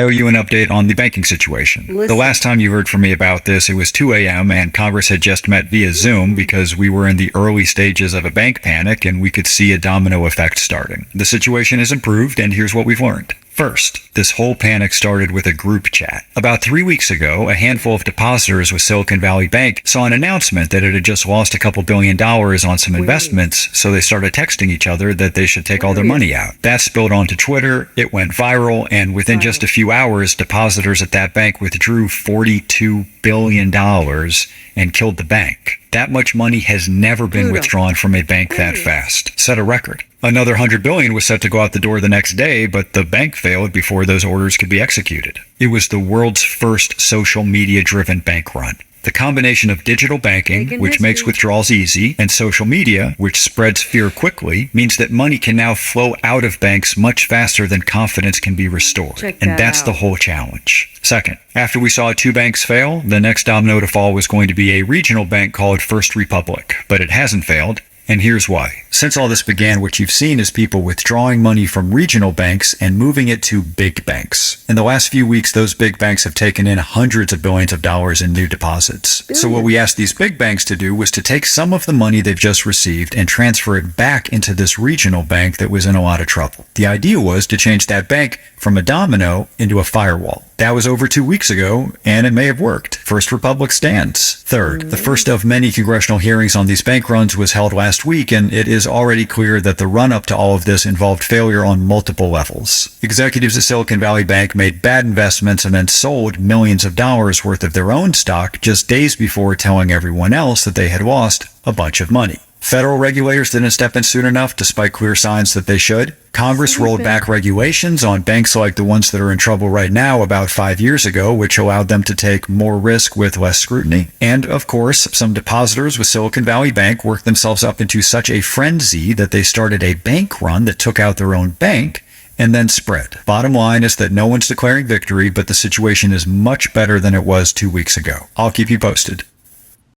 I owe you an update on the banking situation. The last time you heard from me about this, it was 2 a.m. and Congress had just met via Zoom because we were in the early stages of a bank panic and we could see a domino effect starting. The situation has improved, and here's what we've learned. First, this whole panic started with a group chat. About 3 weeks ago, a handful of depositors with Silicon Valley Bank saw an announcement that it had just lost a couple $2 billion on some investments, so they started texting each other that they should take all their money out. That spilled onto Twitter, it went viral, and within just a few hours, depositors at that bank withdrew $42 billion and killed the bank. That much money has never been withdrawn from a bank that fast. Set a record. Another $100 billion was set to go out the door the next day, but the bank failed before those orders could be executed. It was the world's first social media-driven bank run. The combination of digital banking, which makes withdrawals easy, and social media, which spreads fear quickly, means that money can now flow out of banks much faster than confidence can be restored. And that's the whole challenge. Second, after we saw 2 banks fail, the next domino to fall was going to be a regional bank called First Republic, but it hasn't failed. And here's why. Since all this began, what you've seen is people withdrawing money from regional banks and moving it to big banks. In the last few weeks, those big banks have taken in hundreds of billions of dollars in new deposits. So what we asked these big banks to do was to take some of the money they've just received and transfer it back into this regional bank that was in a lot of trouble. The idea was to change that bank from a domino into a firewall. That was over 2 weeks ago, and it may have worked. First Republic stands. Third, the first of many congressional hearings on these bank runs was held last week, and it is already clear that the run-up to all of this involved failure on multiple levels. Executives at Silicon Valley Bank made bad investments and then sold millions of dollars worth of their own stock just days before telling everyone else that they had lost a bunch of money. Federal regulators didn't step in soon enough, despite clear signs that they should. Congress rolled back regulations on banks like the ones that are in trouble right now about 5 years ago, which allowed them to take more risk with less scrutiny. And, of course, some depositors with Silicon Valley Bank worked themselves up into such a frenzy that they started a bank run that took out their own bank and then spread. Bottom line is that no one's declaring victory, but the situation is much better than it was 2 weeks ago. I'll keep you posted.